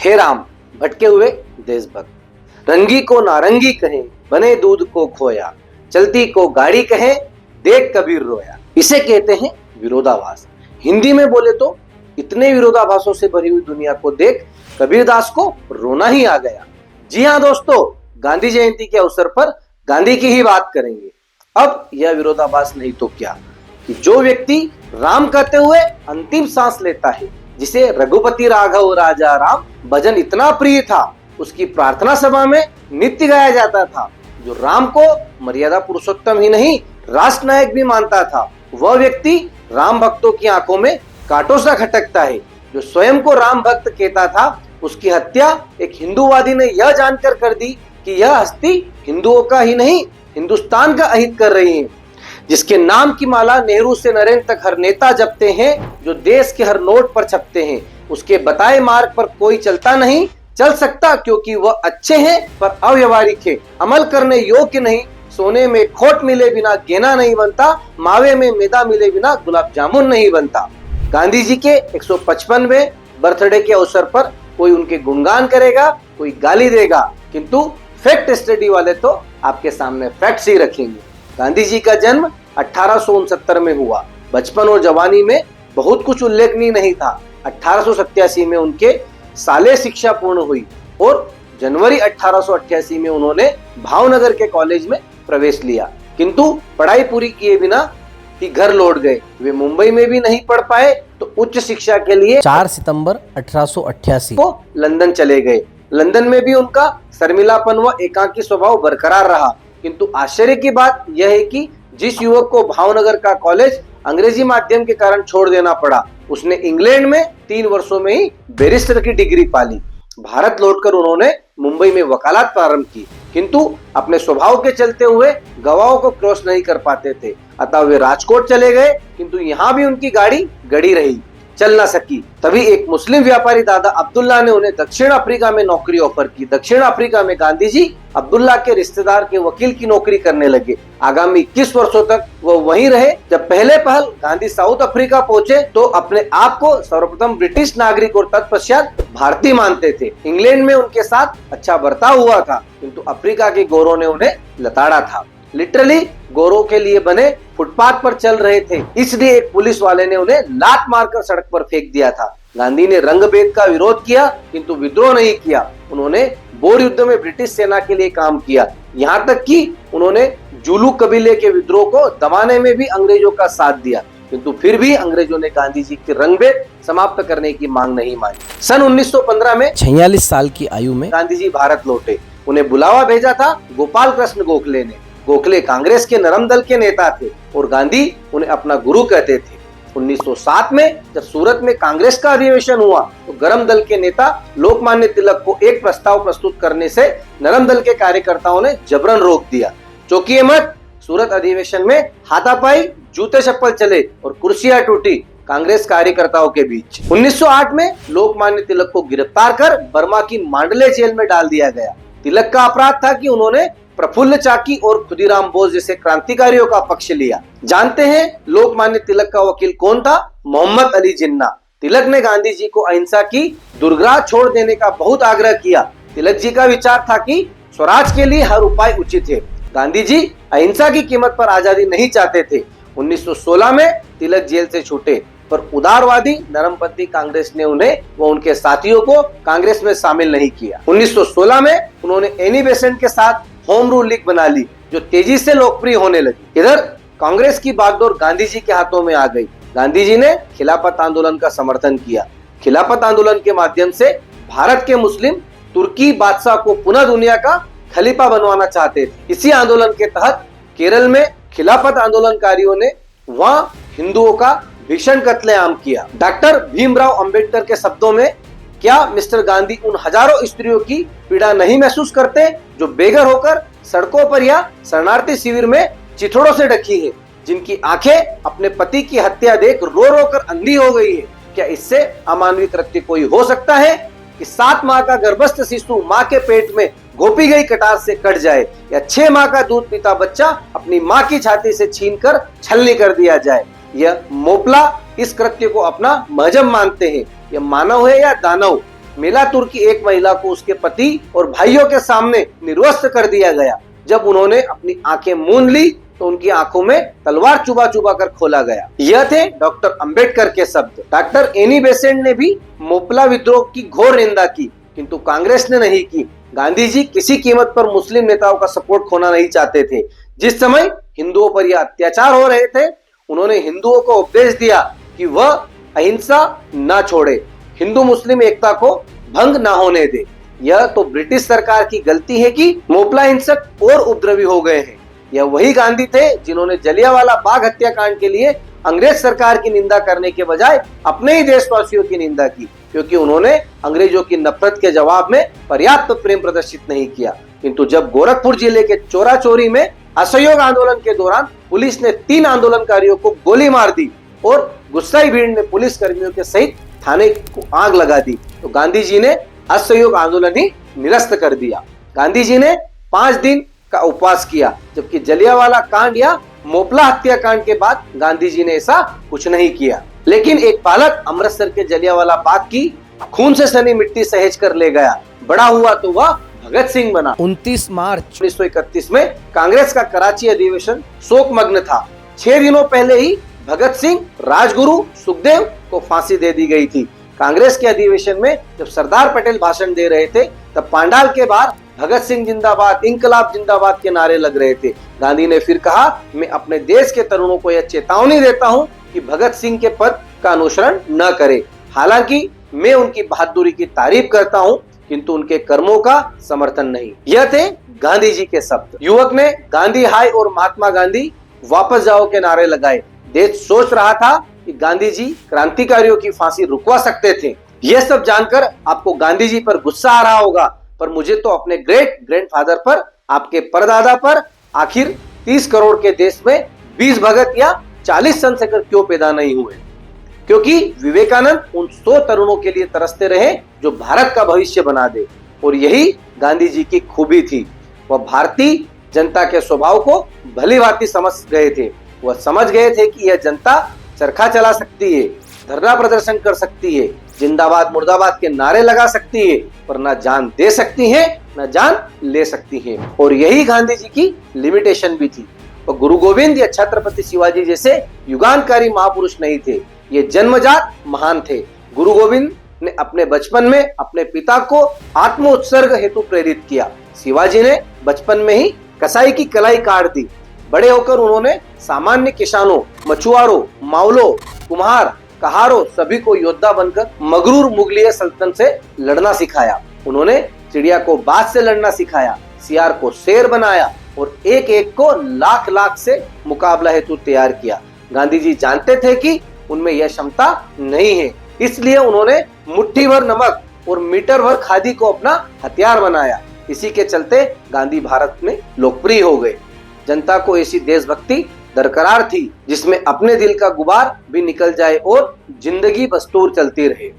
थे राम भटके हुए देशभक्त। रंगी को नारंगी कहें, बने दूध को खोया, चलती को गाड़ी कहें, देख कबीर रोया। इसे कहते हैं विरोधाभास। हिंदी में बोले तो इतने विरोधाभासों से भरी हुई दुनिया को देख कबीरदास को रोना ही आ गया। जी हाँ दोस्तों, गांधी जयंती के अवसर पर गांधी की ही बात करेंगे। अब यह विरोधाभास नहीं तो क्या कि जो व्यक्ति राम कहते हुए अंतिम सांस लेता है, जिसे रघुपति राघव राजा राम भजन इतना प्रिय था, उसकी प्रार्थना सभा में नित्य गाया जाता था, जो राम को मर्यादा पुरुषोत्तम ही नहीं राष्ट्र नायक भी मानता था, वह व्यक्ति राम भक्तों की आंखों में कांटों सा खटकता है। जो स्वयं को राम भक्त कहता था, उसकी हत्या एक हिंदूवादी ने यह जानकर कर दी कि यह हस्ती हिंदुओं का ही नहीं हिंदुस्तान का अहित कर रही है। जिसके नाम की माला नेहरू से नरेंद्र तक हर नेता जपते हैं, जो देश के हर नोट पर छपते हैं, उसके बताए मार्ग पर कोई चलता नहीं चल सकता, क्योंकि वह अच्छे हैं पर अव्यवहारिक है, अमल करने योग्य नहीं। सोने में खोट मिले बिना गेना नहीं बनता, मावे में मैदा मिले बिना गुलाब जामुन नहीं बनता। गांधी जी के 155वें बर्थडे के अवसर पर कोई उनके गुणगान करेगा, कोई गाली देगा, किंतु फैक्ट स्टडी वाले तो आपके सामने फैक्ट्स ही रखेंगे। गांधी जी का जन्म 1869 में हुआ। बचपन और जवानी में बहुत कुछ उल्लेखनीय नहीं था। 1887 में उनके शालेय शिक्षा पूर्ण हुई और जनवरी 1888 में उन्होंने भावनगर के कॉलेज में प्रवेश लिया, किंतु पढ़ाई पूरी किए बिना ही घर लौट गए। वे मुंबई में भी नहीं पढ़ पाए तो उच्च शिक्षा के लिए 4 सितंबर 1888 को लंदन चले गए। लंदन में भी उनका शर्मिलापन व एकांकी स्वभाव बरकरार रहा, किंतु आश्चर्य की बात यह है कि जिस युवक को भावनगर का कॉलेज अंग्रेजी माध्यम के कारण छोड़ देना पड़ा, उसने इंग्लैंड में 3 वर्षों में ही बैरिस्टर की डिग्री पाली। भारत लौटकर उन्होंने मुंबई में वकालत प्रारंभ की, किंतु अपने स्वभाव के चलते हुए गवाहों को क्रॉस नहीं कर पाते थे। अतः वे राजकोट चले गए, किंतु यहाँ भी उनकी गाड़ी गड़ी रही, चल ना सकी। तभी एक मुस्लिम व्यापारी दादा अब्दुल्ला ने उन्हें दक्षिण अफ्रीका में नौकरी ऑफर की। दक्षिण अफ्रीका में गांधी जी अब्दुल्ला के रिश्तेदार के वकील की नौकरी करने लगे। आगामी 21 वर्षों तक वह वहीं रहे। जब पहले पहल गांधी साउथ अफ्रीका पहुंचे तो अपने आप को सर्वप्रथम ब्रिटिश नागरिक और तत्पश्चात भारतीय मानते थे। इंग्लैंड में उनके साथ अच्छा बर्ताव हुआ था, किंतु अफ्रीका के गोरों ने उन्हें लताड़ा था। लिटरली गोरों के लिए बने फुटपाथ पर चल रहे थे, इसलिए एक पुलिस वाले ने उन्हें लात मारकर सड़क पर फेंक दिया था। गांधी ने रंग भेद का विरोध किया, किंतु विद्रोह नहीं किया। उन्होंने बोर युद्ध में ब्रिटिश सेना के लिए काम किया, यहाँ तक कि उन्होंने जुलू कबीले के विद्रोह को दबाने में भी अंग्रेजों का साथ दिया, किंतु फिर भी अंग्रेजों ने गांधी जी के रंग भेद समाप्त करने की मांग नहीं मानी। सन 1915 में 46 साल की आयु में गांधी जी भारत लौटे। उन्हें बुलावा भेजा था गोपाल कृष्ण गोखले ने। गोखले कांग्रेस के नरम दल के नेता थे और गांधी उन्हें अपना गुरु कहते थे। 1907 में जब सूरत में कांग्रेस का अधिवेशन हुआ तो गरम दल के नेता लोकमान्य तिलक को एक प्रस्ताव प्रस्तुत करने से नरम दल के कार्यकर्ताओं ने जबरन रोक दिया। चौंकिए मत, सूरत अधिवेशन में हाथापाई, जूते चप्पल चले और कुर्सियां टूटी कांग्रेस कार्यकर्ताओं के बीच। 1908 में लोकमान्य तिलक को गिरफ्तार कर बर्मा की मांडले जेल में डाल दिया गया। तिलक का अपराध था कि उन्होंने प्रफुल्ल चाकी और खुदीराम बोस जैसे क्रांतिकारियों का पक्ष लिया। जानते हैं लोकमान्य तिलक का वकील कौन था? मोहम्मद अली जिन्ना। तिलक ने गांधी जी को अहिंसा की दुर्ग्राह छोड़ देने का बहुत आग्रह किया। तिलक जी का विचार था कि स्वराज के लिए हर उपाय उचित है। गांधी जी अहिंसा की कीमत पर आजादी नहीं चाहते थे। 1916 में तिलक जेल से छूटे, पर उदारवादी नरमपंथी कांग्रेस ने उन्हें व उनके साथियों को कांग्रेस में शामिल नहीं किया। 1916 में उन्होंने एनी बेसेंट के साथ होम रूल लीग बना ली, जो तेजी से लोकप्रिय होने लगी। इधर कांग्रेस की बागडोर गांधी जी के हाथों में आ गई। गांधी जी ने खिलाफत आंदोलन का समर्थन किया। खिलाफत आंदोलन के माध्यम से भारत के मुस्लिम तुर्की बादशाह को पुनः दुनिया का खलीफा बनवाना चाहते थे। इसी आंदोलन के तहत केरल में खिलाफत आंदोलनकारियों ने वहां हिंदुओं का भीषण कत्लेआम किया। डॉक्टर भीमराव अंबेडकर के शब्दों में, क्या मिस्टर गांधी उन हजारों स्त्रियों की पीड़ा नहीं महसूस करते जो बेघर होकर सड़कों पर या शरणार्थी शिविर में चिथड़ों से ढकी है, जिनकी आंखें अपने पति की हत्या देख रो रो कर अंधी हो गई है? क्या इससे अमानवीय कृत्य कोई हो सकता है कि 7 माह का गर्भस्थ शिशु माँ के पेट में घोपी गई कटार से कट जाए, या 6 माह का दूध पीता बच्चा अपनी माँ की छाती से छीनकर छलनी कर दिया जाए? यह मोपला इस कृत्य को अपना मजहब मानते हैं। यह मानव है या दानव? मेलातुर की एक महिला को उसके पति और भाइयों के सामने निर्वस्त्र कर दिया गया। जब उन्होंने अपनी आंखें मूंद ली तो उनकी आंखों में तलवार चुबा चुबा कर खोला गया। यह थे डॉक्टर अंबेडकर के शब्द। डॉक्टर एनी बेसेंट ने भी मोपला विद्रोह की घोर निंदा की, किंतु कांग्रेस ने नहीं की। गांधी जी किसी कीमत पर मुस्लिम नेताओं का सपोर्ट खोना नहीं चाहते थे। जिस समय हिंदुओं पर यह अत्याचार हो रहे थे, उन्होंने हिंदुओं को उपदेश दिया कि वह अहिंसा न छोड़े, हिंदू मुस्लिम एकता को भंग न होने दे। यह तो ब्रिटिश सरकार की गलती है कि मोपला हिंसक और उपद्रवी हो गए हैं। यह वही गांधी थे जिन्होंने जलियांवाला बाग हत्याकांड के लिए अंग्रेज सरकार की निंदा करने के बजाय अपने ही देशवासियों की निंदा की, क्योंकि उन्होंने अंग्रेजों की नफरत के जवाब में पर्याप्त प्रेम प्रदर्शित नहीं किया। किंतु जब गोरखपुर जिले के चोरा चोरी में असहयोग आंदोलन के दौरान पुलिस ने 3 आंदोलनकारियों को गोली मार दी और गुस्साई भीड़ ने पुलिस कर्मियों के सहित थाने को आग लगा दी, तो गांधी जी ने असहयोग आंदोलन ही निरस्त कर दिया। गांधी जी ने 5 दिन का उपवास किया, जबकि जलियांवाला कांड या मोपला हत्याकांड के बाद गांधी जी ने ऐसा कुछ नहीं किया। लेकिन एक बालक अमृतसर के जलियांवाला बाग की खून से सनी मिट्टी सहेज कर ले गया। बड़ा हुआ तो वह भगत सिंह बना। 29 मार्च 1931 में कांग्रेस का कराची अधिवेशन शोकमग्न था। 6 दिनों पहले ही भगत सिंह, राजगुरु, सुखदेव को फांसी दे दी गई थी। कांग्रेस के अधिवेशन में जब सरदार पटेल भाषण दे रहे थे, तब पांडाल के बाहर भगत सिंह जिंदाबाद, इंकलाब जिंदाबाद के नारे लग रहे थे। गांधी ने फिर कहा, मैं अपने देश के तरुणों को यह चेतावनी देता हूं कि भगत सिंह के पद का अनुसरण न करें। हालांकि मैं उनकी बहादुरी की तारीफ करता हूं, किंतु उनके कर्मों का समर्थन नहीं। यह थे गांधी जी के शब्द। युवक ने गांधी हाय और महात्मा गांधी वापस जाओ के नारे लगाए। देश सोच रहा था कि गांधी जी क्रांतिकारियों की फांसी रुकवा सकते थे। यह सब जानकर आपको गांधी जी पर गुस्सा आ रहा होगा, पर मुझे तो अपने ग्रेट ग्रैंडफादर पर, आपके परदादा पर, आखिर 30 करोड़ के देश में 20 भगत या 40 चंद्रशेखर क्यों पैदा नहीं हुए? क्योंकि विवेकानंद उन 100 तरुणों के लिए तरसते रहे जो भारत का भविष्य बना दे, और यही गांधी जी की खूबी थी। वह भारतीय जनता के स्वभाव को भली भांति समझ गए थे। वह समझ गए थे कि यह जनता चरखा चला सकती है, धरना प्रदर्शन कर सकती है, जिंदाबाद मुर्दाबाद के नारे लगा सकती है, पर न जान दे सकती है न जान ले सकती है। और यही गांधी जी की लिमिटेशन भी थी। वह गुरु गोविंद या छत्रपति शिवाजी जैसे युगांतकारी महापुरुष नहीं थे, ये जन्मजात महान थे। गुरु गोविंद ने अपने बचपन में अपने पिता को आत्म उत्सर्ग हेतु प्रेरित किया। शिवाजी ने बचपन में ही कसाई की कलाई काट दी। बड़े होकर उन्होंने सामान्य किसानों, मछुआरों, मावलों, कुम्हार, कहारों सभी को योद्धा बनकर मगरूर मुगलिया सल्तनत से लड़ना सिखाया। उन्होंने चिड़िया को बाज से लड़ना सिखाया, सियार को शेर बनाया और एक एक को लाख लाख से मुकाबला हेतु तैयार किया। गांधी जी जानते थे कि उनमें यह क्षमता नहीं है, इसलिए उन्होंने मुट्ठी भर नमक और मीटर भर खादी को अपना हथियार बनाया। इसी के चलते गांधी भारत में लोकप्रिय हो गए। जनता को ऐसी देशभक्ति दरकरार थी जिसमें अपने दिल का गुबार भी निकल जाए और जिंदगी बस्तूर चलती रहे।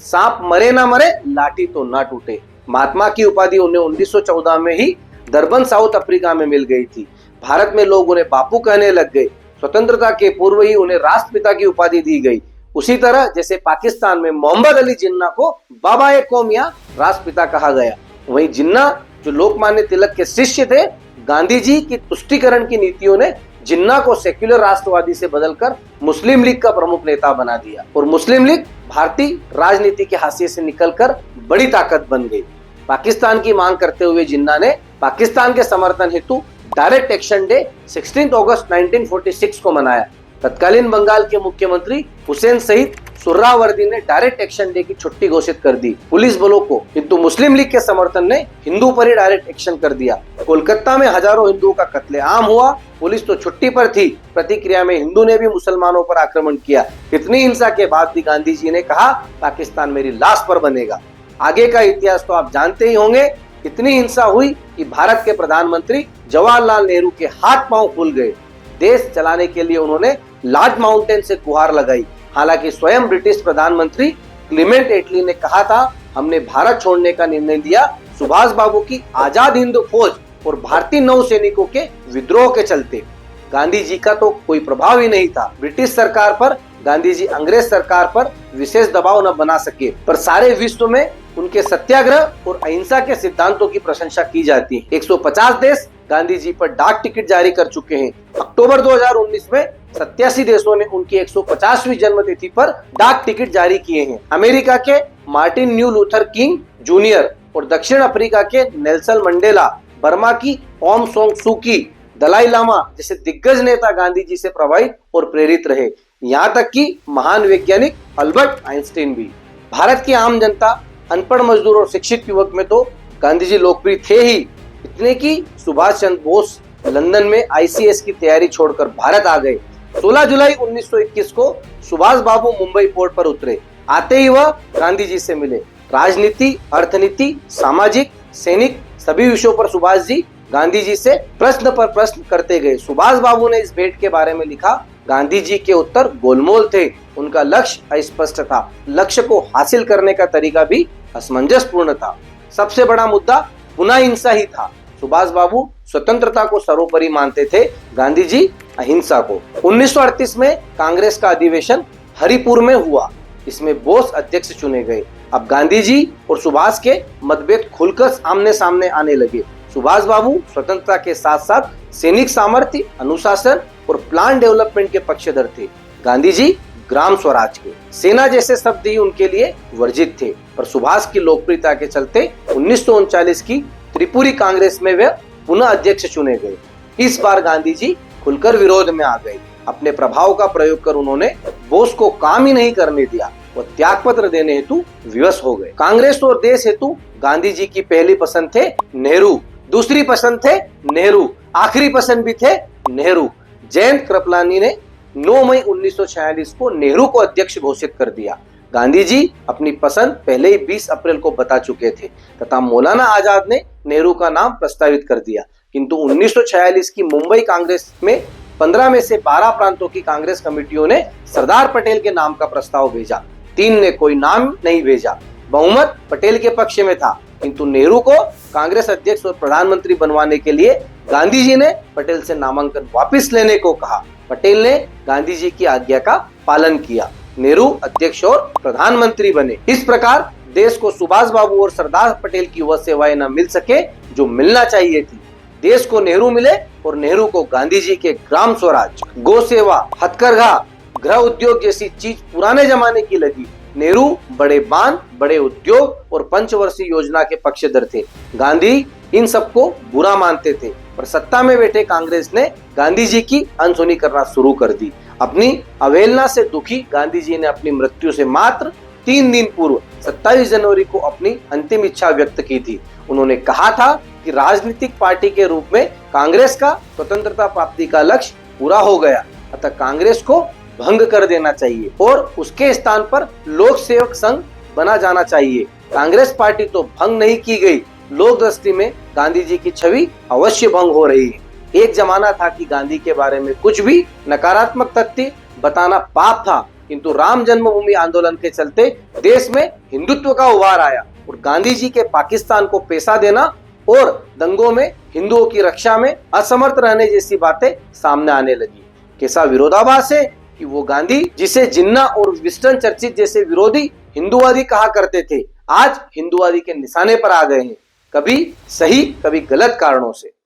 सांप मरे ना मरे, लाठी तो ना टूटे। महात्मा की उपाधि उन्हें 1914 में ही दरबन साउथ अफ्रीका में मिल गई थी। भारत में लोग उन्हें बापू कहने लग गए। स्वतंत्रता के पूर्व ही उन्हें राष्ट्रपिता की उपाधि दी गई। उसी तरह जैसे पाकिस्तान में मोहम्मद अली जिन्ना को बाबा ए कौम या राष्ट्रपिता कहा गया, वहीं जिन्ना जो लोकमान्य तिलक के शिष्य थे, गांधी जी की तुष्टीकरण की नीतियों ने जिन्ना को सेक्युलर राष्ट्रवादी से बदलकर मुस्लिम लीग का प्रमुख नेता बना दिया और मुस्लिम लीग भारतीय राजनीति के हाशिए से निकलकर बड़ी ताकत बन गई। पाकिस्तान की मांग करते हुए जिन्ना ने पाकिस्तान के समर्थन हेतु डायरेक्ट एक्शन डे 16 अगस्त 1946 को मनाया। तत्कालीन बंगाल के मुख्यमंत्री हुसैन सहित सुर्रावर्दी ने डायरेक्ट एक्शन डे की छुट्टी घोषित कर दी पुलिस बलों को, किंतु मुस्लिम लीग के समर्थन ने हिंदू पर ही डायरेक्ट एक्शन कर दिया। कोलकाता में हजारों हिंदुओं का कत्लेआम हुआ। पुलिस तो छुट्टी पर थी, प्रतिक्रिया में हिंदू ने भी मुसलमानों पर आक्रमण किया। इतनी हिंसा के बाद भी गांधी जी ने कहा, पाकिस्तान मेरी लाश पर बनेगा। आगे का इतिहास तो आप जानते ही होंगे। इतनी हिंसा हुई कि भारत के प्रधानमंत्री जवाहरलाल नेहरू के हाथ पांव फूल गए। देश चलाने के लिए उन्होंने लार्ज माउंटेन से गुहार लगाई। हालांकि स्वयं ब्रिटिश प्रधानमंत्री क्लीमेंट एटली ने कहा था, हमने भारत छोड़ने का निर्णय लिया सुभाष बाबू की आजाद हिंद फौज और भारतीय नौसैनिकों के विद्रोह के चलते। गांधी जी का तो कोई प्रभाव ही नहीं था ब्रिटिश सरकार पर। गांधी जी अंग्रेज सरकार पर विशेष दबाव न बना सके, पर सारे विश्व में उनके सत्याग्रह और अहिंसा के सिद्धांतों की प्रशंसा की जाती है। 150 देश गांधी जी पर डाक टिकट जारी कर चुके हैं। अक्टूबर 2019 में 87 देशों ने उनकी 150वीं जन्मतिथि पर डाक टिकट जारी किए हैं। अमेरिका के Martin new Luther king junior और दक्षिण अफ्रीका के नेल्सन मंडेला, बर्मा की ओम सोंग सू की, दलाई लामा जैसे दिग्गज नेता गांधी जी से प्रभावित और प्रेरित रहे। यहाँ तक कि महान वैज्ञानिक अल्बर्ट आइंस्टीन भी। भारत की आम जनता, अनपढ़ मजदूर और शिक्षित युवक में तो गांधी जी लोकप्रिय थे ही, इतने कि सुभाष चंद्र बोस लंदन में आईसीएस की तैयारी छोड़कर भारत आ गए। 16 जुलाई 1921 को सुभाष बाबू मुंबई पोर्ट पर उतरे। आते ही वह गांधी जी से मिले। राजनीति, अर्थनीति, सामाजिक, सैनिक सभी विषयों पर सुभाष जी गांधी जी से प्रश्न पर प्रश्न करते गए। सुभाष बाबू ने इस भेंट के बारे में लिखा, गांधी जी के उत्तर गोलमोल थे, उनका लक्ष्य अस्पष्ट था, लक्ष्य को हासिल करने का तरीका भी असमंजसपूर्ण था। सबसे बड़ा मुद्दा पुनः हिंसा ही था। सुभाष बाबू स्वतंत्रता को सर्वोपरि मानते थे, गांधी जी अहिंसा को। 1938 में कांग्रेस का अधिवेशन हरिपुर में हुआ। इसमें बोस अध्यक्ष चुने गए। अब गांधी जी और सुभाष के मतभेद खुलकर आमने सामने आने लगे। सुभाष बाबू स्वतंत्रता के साथ साथ सैनिक सामर्थ्य, अनुशासन और प्लान डेवलपमेंट के पक्षधर थे। गांधी जी ग्राम स्वराज के। सेना जैसे शब्द ही उनके लिए वर्जित थे, पर सुभाष की लोकप्रियता के चलते 1939 की त्रिपुरी कांग्रेस में वे पुनः अध्यक्ष चुने गए। इस बार गांधी जी खुलकर विरोध में आ गए। अपने प्रभाव का प्रयोग कर उन्होंने बोस को काम ही नहीं करने दिया। वो त्याग पत्र देने हेतु विवश हो गए। कांग्रेस और देश हेतु गांधी जी की पहली पसंद थे नेहरू, दूसरी पसंद थे नेहरू, आखिरी पसंद भी थे नेहरू। जयंत कृपलानी ने 9 मई 1946 को नेहरू को अध्यक्ष घोषित कर दिया। गांधी जी अपनी पसंद पहले ही 20 अप्रैल को बता चुके थे तथा मौलाना आजाद ने नेहरू का नाम प्रस्तावित कर दिया। किंतु 1946 की मुंबई कांग्रेस में 15 में से 12 प्रांतों की कांग्रेस कमेटियों ने सरदार पटेल के नाम का प्रस्ताव भेजा। 3 ने कोई नाम नहीं भेजा। बहुमत पटेल के पक्ष में था, किंतु नेहरू को कांग्रेस अध्यक्ष और प्रधानमंत्री बनवाने के लिए गांधी जी ने पटेल से नामांकन वापस लेने को कहा। पटेल ने गांधी जी की आज्ञा का पालन किया। नेहरू अध्यक्ष और प्रधानमंत्री बने। इस प्रकार देश को सुभाष बाबू और सरदार पटेल की वह सेवाएं न मिल सके जो मिलना चाहिए थी। देश को नेहरू मिले और नेहरू को गांधी जी के ग्राम स्वराज, गौ सेवा, हथकरघा, गृह उद्योग जैसी चीज पुराने जमाने की लगी। नेहरू बड़े बांध, बड़े उद्योग और पंचवर्षीय योजना के पक्षधर थे। गांधी इन सबको बुरा मानते थे, पर सत्ता में बैठे कांग्रेस ने गांधी जी की अनसुनी करना शुरू कर दी। अपनी अवहेलना से दुखी गांधी जी ने अपनी मृत्यु से मात्र 3 दिन पूर्व 27 जनवरी को अपनी अंतिम इच्छा व्यक्त की थी। उन्होंने कहा था कि राजनीतिक पार्टी के रूप में कांग्रेस का स्वतंत्रता प्राप्ति का लक्ष्य पूरा हो गया, अतः कांग्रेस को भंग कर देना चाहिए और उसके स्थान पर लोक सेवक संघ बना जाना चाहिए। कांग्रेस पार्टी तो भंग नहीं की गई, लोक दृष्टि में गांधी जी की छवि अवश्य भंग हो रही है। एक जमाना था कि गांधी के बारे में कुछ भी नकारात्मक तथ्य बताना पाप था, किंतु राम जन्मभूमि आंदोलन के चलते देश में हिंदुत्व का उभार आया और गांधी जी के पाकिस्तान को पैसा देना और दंगों में हिंदुओं की रक्षा में असमर्थ रहने जैसी बातें सामने आने लगी। कैसा विरोधाभास है कि वो गांधी जिसे जिन्ना और विस्टन चर्चिल जैसे विरोधी हिंदुवादी कहा करते थे, आज हिंदुवादी के निशाने पर आ गए हैं, कभी सही कभी गलत कारणों से।